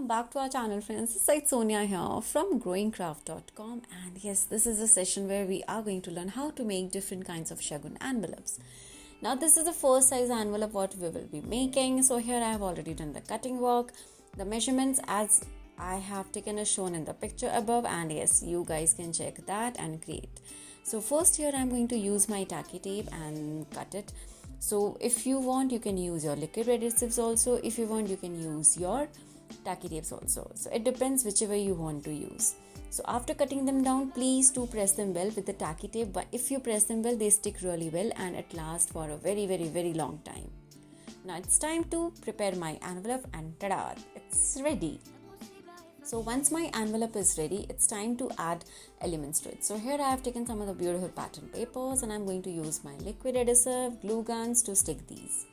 Welcome back to our channel, friends. This is Sonia here from growingcraft.com, and yes, this is a session where we are going to learn how to make different kinds of shagun envelopes. Now this is the first size envelope what we will be making. So here I have already done the cutting work, the measurements as I have taken as shown in the picture above, and yes, you guys can check that and create. So first here I am going to use my tacky tape and cut it. So if you want, you can use your liquid adhesives also. If you want, you can use your tacky tapes also. So it depends whichever you want to use. So after cutting them down, please do press them well with the tacky tape. But if you press them well, they stick really well and it lasts for a very long time. Now it's time to prepare my envelope, and tada, it's ready. So once my envelope is ready, it's time to add elements to it. So here I have taken some of the beautiful pattern papers and I'm going to use my liquid adhesive glue guns to stick these.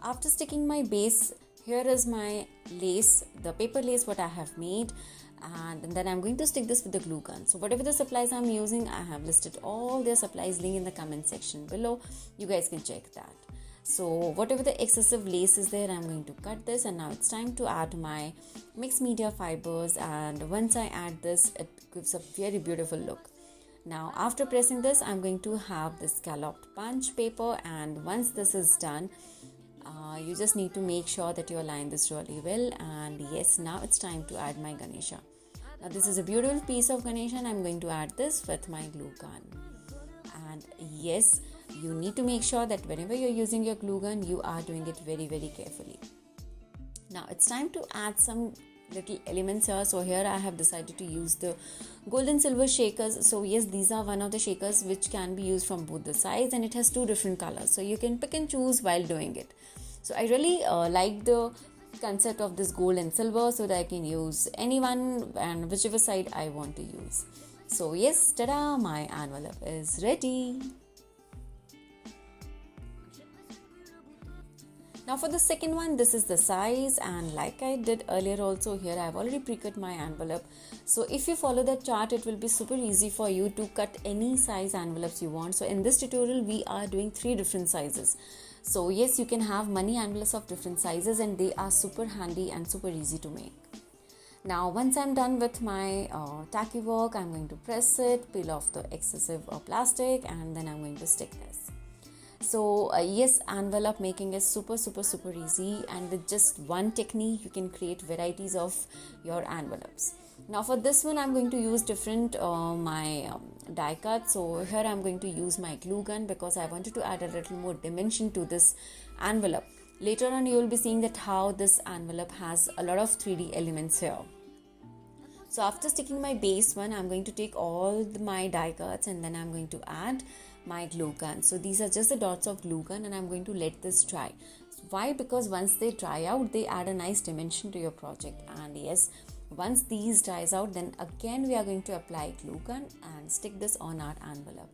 After sticking my base, here is my lace, the paper lace what I have made, and then I'm going to stick this with the glue gun. So whatever the supplies I'm using, I have listed all their supplies, link in the comment section below. You guys can check that. So whatever the excessive lace is there, I'm going to cut this, and now it's time to add my mixed media fibers, and once I add this, it gives a very beautiful look. Now after pressing this, I'm going to have this scalloped punch paper, and once this is done, you just need to make sure that you align this really well. And yes, now it's time to add my Ganesha. Now this is a beautiful piece of Ganesha and I'm going to add this with my glue gun. And yes, you need to make sure that whenever you're using your glue gun, you are doing it very carefully. Now it's time to add some little elements here. So here I have decided to use the gold and silver shakers. So yes, these are one of the shakers which can be used from both the sides, and it has two different colors, so you can pick and choose while doing it. So I really like the concept of this gold and silver, so that I can use any one and whichever side I want to use. So yes, tada, my envelope is ready. Now for the second one, this is the size, and like I did earlier also, here I have already pre-cut my envelope. So if you follow that chart, it will be super easy for you to cut any size envelopes you want. So in this tutorial, we are doing 3 different sizes. So yes, you can have many envelopes of different sizes, and they are super handy and super easy to make. Now once I'm done with my tacky work, I'm going to press it, peel off the excessive plastic, and then I'm going to stick this. So yes, envelope making is super easy, and with just one technique you can create varieties of your envelopes. Now for this one, I'm going to use different my die cut. So here I'm going to use my glue gun because I wanted to add a little more dimension to this envelope. Later on you will be seeing that how this envelope has a lot of 3D elements here. So after sticking my base one, I'm going to take all my die cuts and then I'm going to add my glue gun. So these are just the dots of glue gun, and I'm going to let this dry. Why? Because once they dry out, they add a nice dimension to your project. And yes, once these dries out, then again we are going to apply glue gun and stick this on our envelope.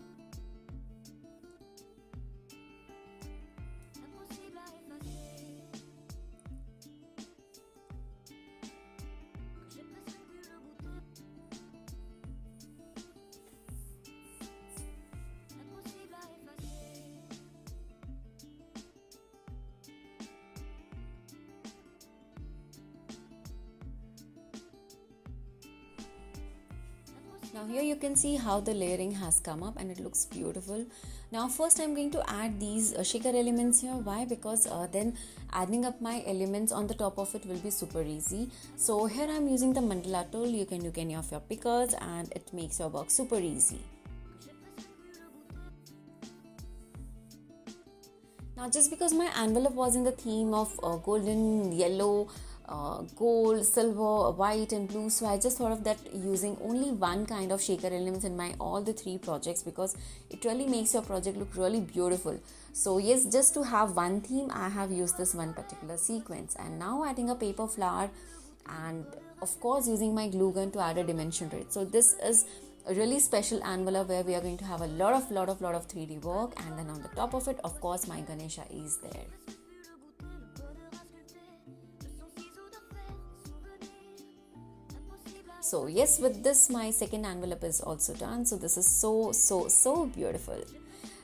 Now here you can see how the layering has come up and it looks beautiful. Now first I'm going to add these shaker elements here. Why? Because then adding up my elements on the top of it will be super easy. So here I'm using the mandala tool. You can use any of your pickers and it makes your work super easy. Now just because my envelope was in the theme of golden, yellow, gold, silver, white and blue, so I just thought of that using only one kind of shaker elements in my all the 3 projects, because it really makes your project look really beautiful. So yes, just to have one theme, I have used this one particular sequence, and now adding a paper flower and of course using my glue gun to add a dimension to it. So this is a really special envelope where we are going to have a lot of 3D work, and then on the top of it, of course, my Ganesha is there. So yes, with this my second envelope is also done. So this is so beautiful.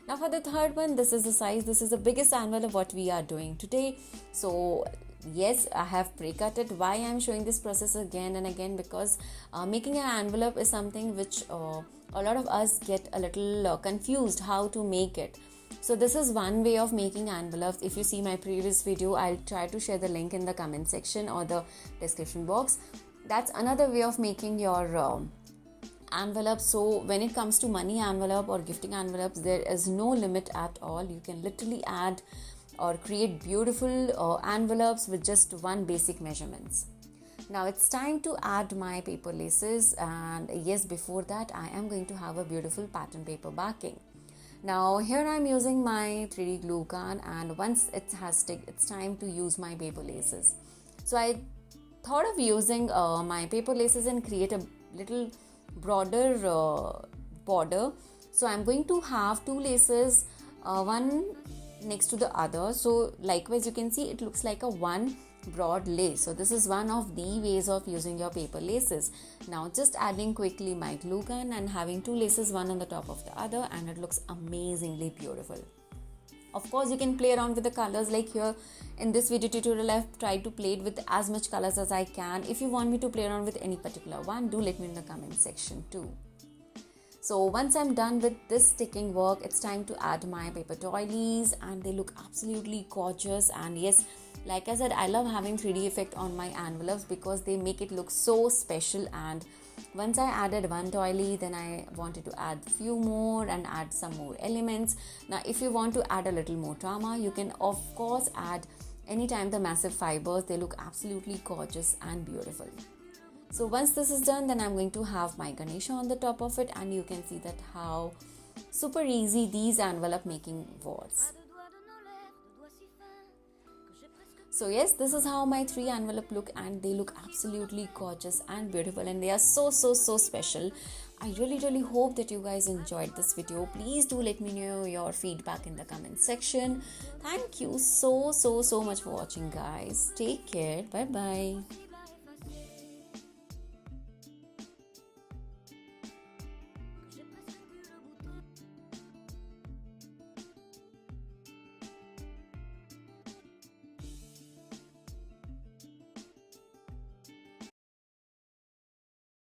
Now for the third one, this is the size. This is the biggest envelope what we are doing today. So yes, I have pre-cut it. Why I'm showing this process again and again? Because making an envelope is something which a lot of us get a little confused how to make it. So this is one way of making envelopes. If you see my previous video, I'll try to share the link in the comment section or the description box. That's another way of making your envelopes. So when it comes to money envelope or gifting envelopes, there is no limit at all. You can literally add or create beautiful envelopes with just one basic measurements. Now it's time to add my paper laces, and yes, before that I am going to have a beautiful pattern paper backing. Now here I'm using my 3D glue gun, and once it has stick, it's time to use my paper laces. So I thought of using my paper laces and create a little broader border. So I'm going to have two laces, one next to the other. So likewise you can see it looks like a one broad lace. So this is one of the ways of using your paper laces. Now just adding quickly my glue gun and having two laces, one on the top of the other, and it looks amazingly beautiful. Of course, you can play around with the colors. Like here in this video tutorial, I've tried to play it with as much colors as I can. If you want me to play around with any particular one, do let me in the comment section too. So once I'm done with this sticking work, it's time to add my paper doilies, and they look absolutely gorgeous. And yes, like I said, I love having 3D effect on my envelopes because they make it look so special. And once I added one doily, then I wanted to add a few more and add some more elements. Now if you want to add a little more drama, you can of course add anytime the massive fibers. They look absolutely gorgeous and beautiful. So once this is done, then I'm going to have my Ganesha on the top of it, and you can see that how super easy these envelope making was. So yes, this is how my 3 envelope look, and they look absolutely gorgeous and beautiful, and they are so special. I really hope that you guys enjoyed this video. Please do let me know your feedback in the comment section. Thank you so much for watching, guys. Take care. Bye bye.